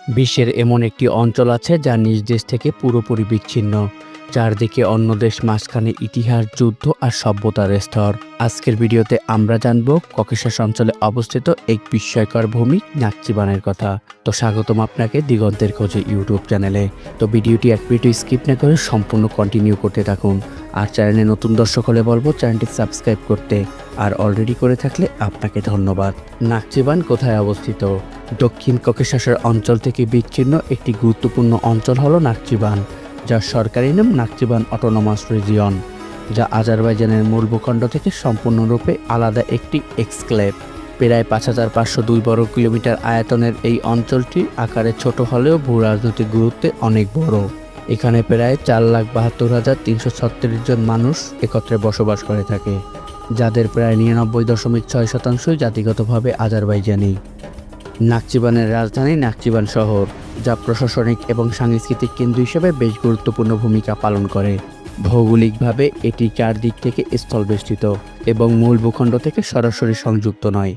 বিশ্বের এমন একটি অঞ্চল আছে যা নিজ দেশ থেকে পুরোপুরি বিচ্ছিন্ন, চারদিকে অন্য দেশ, মাঝখানে ইতিহাস, যুদ্ধ আর সভ্যতার স্তর। আজকের ভিডিওতে আমরা জানব ককেশাস অঞ্চলে অবস্থিত এক বিস্ময়কর ভূমি নাকচিবানের কথা। তো স্বাগতম আপনাকে দিগন্তের খোঁজে ইউটিউব চ্যানেলে। তো ভিডিওটি এক মিনিট স্কিপ না করে সম্পূর্ণ কন্টিনিউ করতে থাকুন। আর চ্যানেলে নতুন দর্শক হলে বলবো চ্যানেলটি সাবস্ক্রাইব করতে, আর অলরেডি করে থাকলে আপনাকে ধন্যবাদ। নাকচিবান কোথায় অবস্থিত? দক্ষিণ ককেশাসের অঞ্চল থেকে বিচ্ছিন্ন একটি গুরুত্বপূর্ণ অঞ্চল হলো নাকচিবান, যার সরকারি নাম নাকচিবান অটোনমাস রিজিয়ন, যা আজারবাইজানের মূল ভূখণ্ড থেকে সম্পূর্ণরূপে আলাদা একটি এক্সক্লেভ। প্রায় ৫,৫০২ বর্গ কিলোমিটার আয়তনের এই অঞ্চলটি আকারে ছোট হলেও ভূ রাজনৈতিক গুরুত্বে অনেক বড়। এখানে প্রায় ৪,৭২,৩৩৬ জন মানুষ একত্রে বসবাস করে থাকে, যাদের প্রায় ৯৯.৬% জাতিগতভাবে আজারবাইজানি। নাকচিবানের রাজধানী নাকচিবান শহর, যা প্রশাসনিক এবং সাংস্কৃতিক কেন্দ্র হিসেবে বেশ গুরুত্বপূর্ণ ভূমিকা পালন করে। ভৌগোলিকভাবে এটি চারদিক থেকে স্থলবেষ্টিত এবং মূল ভূখণ্ড থেকে সরাসরি সংযুক্ত নয়।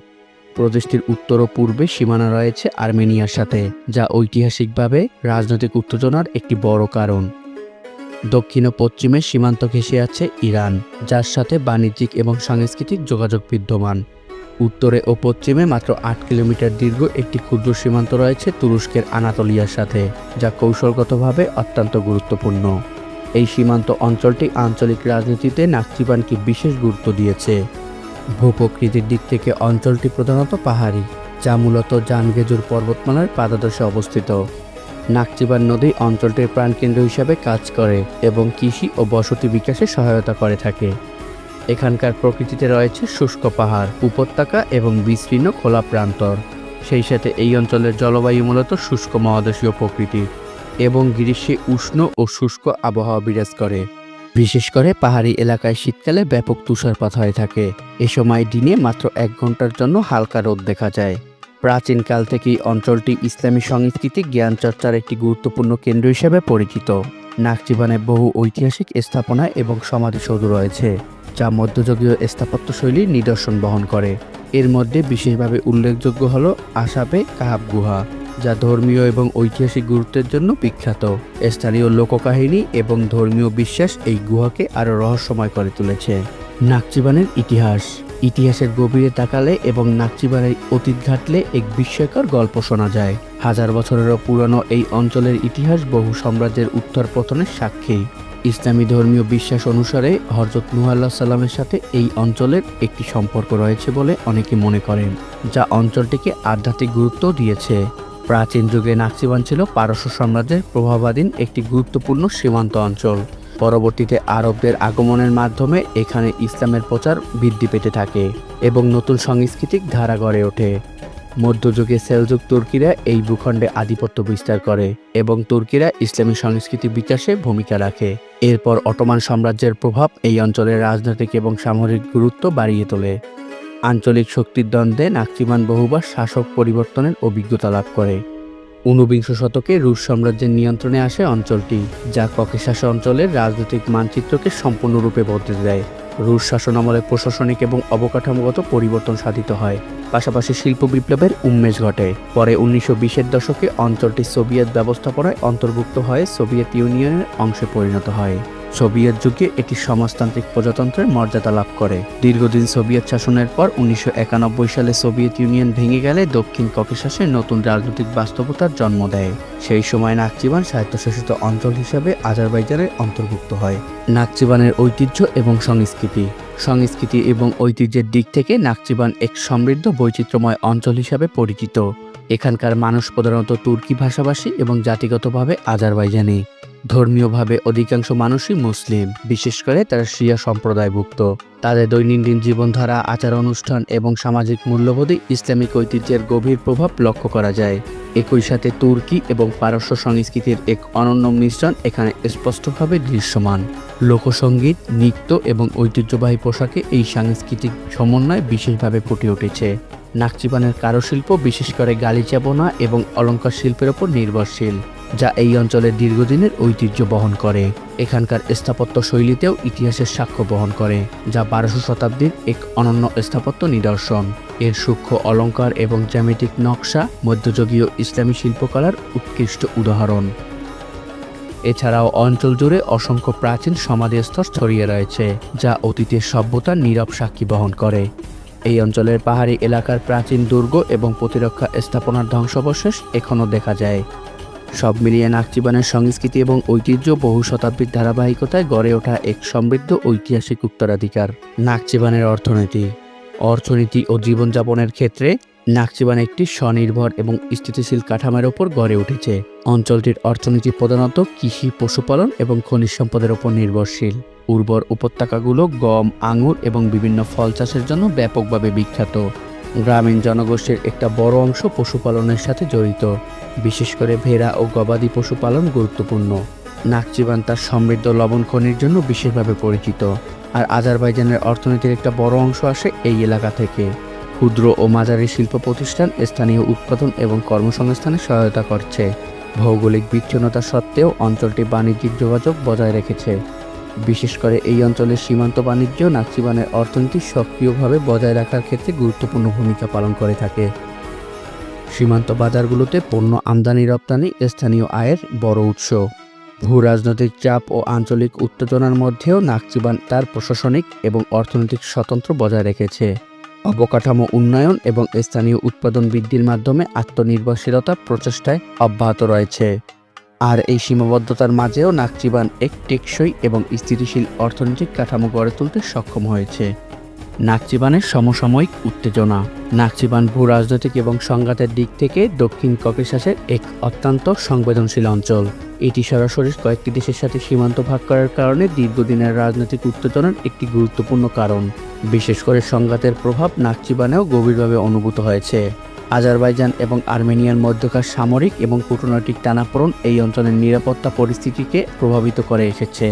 প্রদেশটির উত্তর ও পূর্বে সীমানা রয়েছে আর্মেনিয়ার সাথে, যা ঐতিহাসিকভাবে রাজনৈতিক উত্তেজনার একটি বড় কারণ। দক্ষিণ ও পশ্চিমে সীমান্ত ঘেঁষে আছে ইরান, যার সাথে বাণিজ্যিক এবং সাংস্কৃতিক যোগাযোগ বিদ্যমান। উত্তরে ও পশ্চিমে মাত্র ৮ কিলোমিটার দীর্ঘ একটি ক্ষুদ্র সীমান্ত রয়েছে তুরস্কের আনাতোলিয়ার সাথে, যা কৌশলগতভাবে অত্যন্ত গুরুত্বপূর্ণ। এই সীমান্ত অঞ্চলটি আঞ্চলিক রাজনীতিতে নাকচিবানকে বিশেষ গুরুত্ব দিয়েছে। ভূপ্রকৃতির দিক থেকে অঞ্চলটি প্রধানত পাহাড়ি, যা মূলত জানগেজুর পর্বতমালার পাদদেশে অবস্থিত। নাকচিবান নদী অঞ্চলটির প্রাণকেন্দ্র হিসাবে কাজ করে এবং কৃষি ও বসতি বিকাশে সহায়তা করে থাকে। এখানকার প্রকৃতিতে রয়েছে শুষ্ক পাহাড়, উপত্যকা এবং বিস্তীর্ণ খোলা প্রান্তর। সেই সাথে এই অঞ্চলের জলবায়ু মূলত শুষ্ক মহাদেশীয় প্রকৃতির এবং গ্রীষ্মে উষ্ণ ও শুষ্ক আবহাওয়া বিরাজ করে। বিশেষ করে পাহাড়ি এলাকায় শীতকালে ব্যাপক তুষারপাত হয়ে থাকে। এ সময় দিনে মাত্র 1 ঘন্টার জন্য হালকা রোদ দেখা যায়। প্রাচীনকাল থেকেই অঞ্চলটি ইসলামী সংস্কৃতি, জ্ঞান চর্চার একটি গুরুত্বপূর্ণ কেন্দ্র হিসেবে পরিচিত। নাকচিবানে বহু ঐতিহাসিক স্থাপনা এবং সমাধিসৌধ রয়েছে, যা মধ্যযুগীয় স্থাপত্যশৈলীর নিদর্শন বহন করে। এর মধ্যে বিশেষভাবে উল্লেখযোগ্য হল আশাবে কাহাব গুহা, যা ধর্মীয় এবং ঐতিহাসিক গুরুত্বের জন্য বিখ্যাত। স্থানীয় লোককাহিনী এবং ধর্মীয় বিশ্বাস এই গুহাকে আরও রহস্যময় করে তুলেছে। নাকচিবানের ইতিহাসের গভীরে তাকালে এবং নাকচিবানের অতীত ঘাটলে এক বিস্ময়কর গল্প শোনা যায়। হাজার বছরেরও পুরানো এই অঞ্চলের ইতিহাস বহু সাম্রাজ্যের উত্থান পতনের সাক্ষী। ইসলামী ধর্মীয় বিশ্বাস অনুসারে হযরত নূহ আলাইহিস সালামের সাথে এই অঞ্চলের একটি সম্পর্ক রয়েছে বলে অনেকে মনে করেন, যা অঞ্চলটিকে আধ্যাত্মিক গুরুত্ব দিয়েছে। প্রাচীন যুগে নাকচিবান ছিল পারস্য সাম্রাজ্যের প্রভাবাধীন একটি গুরুত্বপূর্ণ সীমান্ত অঞ্চল। পরবর্তীতে আরবদের আগমনের মাধ্যমে এখানে ইসলামের প্রচার বৃদ্ধি পেতে থাকে এবং নতুন সাংস্কৃতিক ধারা গড়ে ওঠে। মধ্যযুগে সেলজুক তুর্কিরা এই ভূখণ্ডে আধিপত্য বিস্তার করে এবং তুর্কিরা ইসলামী সংস্কৃতি বিকাশে ভূমিকা রাখে। এরপর অটোমান সাম্রাজ্যের প্রভাব এই অঞ্চলের রাজনৈতিক এবং সামরিক গুরুত্ব বাড়িয়ে তোলে। আঞ্চলিক শক্তির দ্বন্দ্বে নাকচিবান বহুবার শাসক পরিবর্তনের অভিজ্ঞতা লাভ করে। ঊনবিংশ শতকে রুশ সাম্রাজ্যের নিয়ন্ত্রণে আসে অঞ্চলটি, যা ককেশাস অঞ্চলের রাজনৈতিক মানচিত্রকে সম্পূর্ণরূপে বদলে দেয়। রুশ শাসনামলে প্রশাসনিক এবং অবকাঠামোগত পরিবর্তন সাধিত হয়, পাশাপাশি শিল্প বিপ্লবের উন্মেষ ঘটে। পরে 1920-এর দশকে অঞ্চলটি সোভিয়েত ব্যবস্থাপনায় অন্তর্ভুক্ত হয়ে সোভিয়েত ইউনিয়নের অংশে পরিণত হয়। সোভিয়েত যুগে এটি সমাজতান্ত্রিক প্রজাতন্ত্রের মর্যাদা লাভ করে। দীর্ঘদিন সোভিয়েত শাসনের পর 1991 সালে সোভিয়েত ইউনিয়ন ভেঙে গেলে দক্ষিণ ককেশাসে নতুন রাজনৈতিক বাস্তবতার জন্ম দেয়। সেই সময় নাকচিবান স্বায়ত্তশাসিত অঞ্চল হিসেবে আজারবাইজানের অন্তর্ভুক্ত হয়। নাকচিবানের ঐতিহ্য এবং সংস্কৃতি এবং ঐতিহ্যের দিক থেকে নাকচিবান এক সমৃদ্ধ বৈচিত্র্যময় অঞ্চল হিসাবে পরিচিত। এখানকার মানুষ প্রধানত তুর্কি ভাষাভাষী এবং জাতিগতভাবে আজারবাইজানি। ধর্মীয়ভাবে অধিকাংশ মানুষই মুসলিম, বিশেষ করে তারা শিয়া সম্প্রদায়ভুক্ত। তাদের দৈনন্দিন জীবনধারা, আচার অনুষ্ঠান এবং সামাজিক মূল্যবোধে ইসলামিক ঐতিহ্যের গভীর প্রভাব লক্ষ্য করা যায়। একই সাথে তুর্কি এবং পারস্য সংস্কৃতির এক অনন্য মিশ্রণ এখানে স্পষ্টভাবে দৃশ্যমান। লোকসঙ্গীত, নৃত্য এবং ঐতিহ্যবাহী পোশাকে এই সাংস্কৃতিক সমন্বয় বিশেষভাবে ফুটে উঠেছে। নাকচিবানের কারুশিল্প বিশেষ করে গালিচা বোনা এবং অলংকার শিল্পের ওপর নির্ভরশীল, যা এই অঞ্চলের দীর্ঘদিনের ঐতিহ্য বহন করে। এখানকার স্থাপত্য শৈলীতেও ইতিহাসের সাক্ষ্য বহন করে, যা 12শো শতাব্দীর এক অনন্য স্থাপত্য নিদর্শন। এর সূক্ষ্ম অলঙ্কার এবং জ্যামিতিক নকশা মধ্যযুগীয় ইসলামী শিল্পকলার উৎকৃষ্ট উদাহরণ। এছাড়াও অঞ্চল জুড়ে অসংখ্য প্রাচীন সমাধিস্থল ছড়িয়ে রয়েছে, যা অতীতের সভ্যতার নীরব সাক্ষী বহন করে। এই অঞ্চলের পাহাড়ি এলাকার প্রাচীন দুর্গ এবং প্রতিরক্ষা স্থাপনার ধ্বংসাবশেষ এখনও দেখা যায়। সব মিলিয়ে নাকচিবানের সংস্কৃতি এবং ঐতিহ্য বহু শতাব্দীর ধারাবাহিকতায় গড়ে ওঠা এক সমৃদ্ধ ঐতিহাসিক উত্তরাধিকার। নাকচিবানের অর্থনীতি ও জীবনযাপনের ক্ষেত্রে নাকচিবান একটি স্বনির্ভর এবং স্থিতিশীল কাঠামোর ওপর গড়ে উঠেছে। অঞ্চলটির অর্থনীতি প্রধানত কৃষি, পশুপালন এবং খনিজ সম্পদের ওপর নির্ভরশীল। উর্বর উপত্যকাগুলো গম, আঙুর এবং বিভিন্ন ফল চাষের জন্য ব্যাপকভাবে বিখ্যাত। গ্রামীণ জনগোষ্ঠীর একটা বড় অংশ পশুপালনের সাথে জড়িত, বিশেষ করে ভেড়া ও গবাদি পশুপালন গুরুত্বপূর্ণ। নাকচিবান তার সমৃদ্ধ লবণ খনির জন্য বিশেষভাবে পরিচিত, আর আজারবাইজানের অর্থনীতির একটা বড় অংশ আসে এই এলাকা থেকে। ক্ষুদ্র ও মাঝারি শিল্প প্রতিষ্ঠান স্থানীয় উৎপাদন এবং কর্মসংস্থানে সহায়তা করছে। ভৌগোলিক বিচ্ছিন্নতা সত্ত্বেও অঞ্চলটি বাণিজ্যিক যোগাযোগ বজায় রেখেছে। বিশেষ করে এই অঞ্চলের সীমান্ত বাণিজ্য নাকচিবানের অর্থনীতি সক্রিয়ভাবে বজায় রাখার ক্ষেত্রে গুরুত্বপূর্ণ ভূমিকা পালন করে থাকে। সীমান্ত বাজারগুলোতে পণ্য আমদানি রপ্তানি স্থানীয় আয়ের বড় উৎস। ভূ রাজনৈতিক চাপ ও আঞ্চলিক উত্তেজনার মধ্যেও নাকচিবান তার প্রশাসনিক এবং অর্থনৈতিক স্বতন্ত্র বজায় রেখেছে। অবকাঠামো উন্নয়ন এবং স্থানীয় উৎপাদন বৃদ্ধির মাধ্যমে আত্মনির্ভরশীলতা প্রচেষ্টায় অব্যাহত রয়েছে। আর এই সীমাবদ্ধতার মাঝেও নাকচিবান এক টেকসই এবং স্থিতিশীল অর্থনৈতিক কাঠামো গড়ে তুলতে সক্ষম হয়েছে। নাকচিবানের সমসাময়িক উত্তেজনা। নাকচিবান ভূ রাজনৈতিক এবং সংঘাতের দিক থেকে দক্ষিণ ককেশাসের এক অত্যন্ত সংবেদনশীল অঞ্চল। এটি সরাসরি কয়েকটি দেশের সাথে সীমান্ত ভাগ করার কারণে দীর্ঘদিনের রাজনৈতিক উত্তেজনার একটি গুরুত্বপূর্ণ কারণ। বিশেষ করে সংঘাতের প্রভাব নাকচিবানেও গভীরভাবে অনুভূত হয়েছে। আজারবাইজান এবং আর্মেনিয়ার মধ্যকার সামরিক এবং কূটনৈতিক টানাপোড়েন এই অঞ্চলের নিরাপত্তা পরিস্থিতিকে প্রভাবিত করে এসেছে।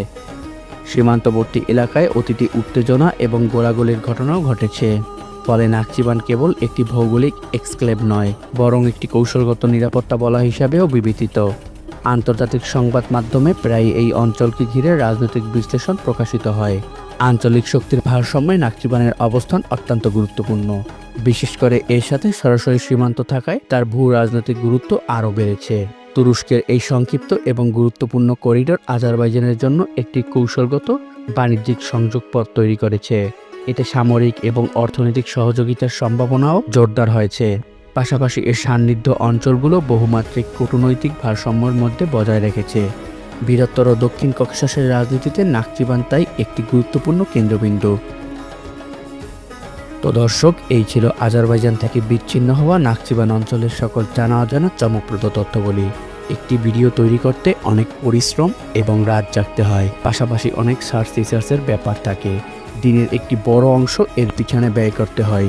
সীমান্তবর্তী এলাকায় অতীতে উত্তেজনা এবং গোলাগুলির ঘটনাও ঘটেছে। ফলে নাকচিবান কেবল একটি ভৌগোলিক এক্সক্লেভ নয়, বরং একটি কৌশলগত নিরাপত্তা বলয় হিসাবেও বিবেচিত। আন্তর্জাতিক সংবাদ মাধ্যমে প্রায় এই অঞ্চলকে ঘিরে রাজনৈতিক বিশ্লেষণ প্রকাশিত হয়। আঞ্চলিক শক্তির ভারসাম্যে নাকচিবানের অবস্থান অত্যন্ত গুরুত্বপূর্ণ। বিশেষ করে এর সাথে সরাসরি সীমান্ত থাকায় তার ভূ রাজনৈতিক গুরুত্ব আরও বেড়েছে। তুরস্কের এই সংক্ষিপ্ত এবং গুরুত্বপূর্ণ করিডোর আজারবাইজানের জন্য একটি কৌশলগত বাণিজ্যিক সংযোগ পথ তৈরি করেছে। এতে সামরিক এবং অর্থনৈতিক সহযোগিতার সম্ভাবনাও জোরদার হয়েছে। পাশাপাশি এর সান্নিধ্য অঞ্চলগুলো বহুমাত্রিক কূটনৈতিক ভারসাম্যের মধ্যে বজায় রেখেছে। বৃহত্তর দক্ষিণ ককেশাসের রাজনীতিতে নাকচিবান তাই একটি গুরুত্বপূর্ণ কেন্দ্রবিন্দু। তো দর্শক, এই ছিল আজারবাইজান থেকে বিচ্ছিন্ন হওয়া নাকচিবান অঞ্চলের সকল জানা অজানা চমকপ্রদ তথ্যগুলি। একটি ভিডিও তৈরি করতে অনেক পরিশ্রম এবং রাত জাগতে হয়, পাশাপাশি অনেক সার্চ রিসার্চের ব্যাপার থাকে। দিনের একটি বড় অংশ এর পিছনে ব্যয় করতে হয়।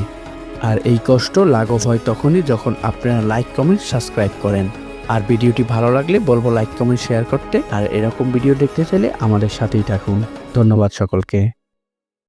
আর এই কষ্ট লাঘব হয় তখনই যখন আপনারা লাইক, কমেন্ট, সাবস্ক্রাইব করেন। আর ভিডিওটি ভালো লাগলে বলবো লাইক, কমেন্ট, শেয়ার করতে। আর এরকম ভিডিও দেখতে চাইলে আমাদের সাথেই থাকুন। ধন্যবাদ সকলকে।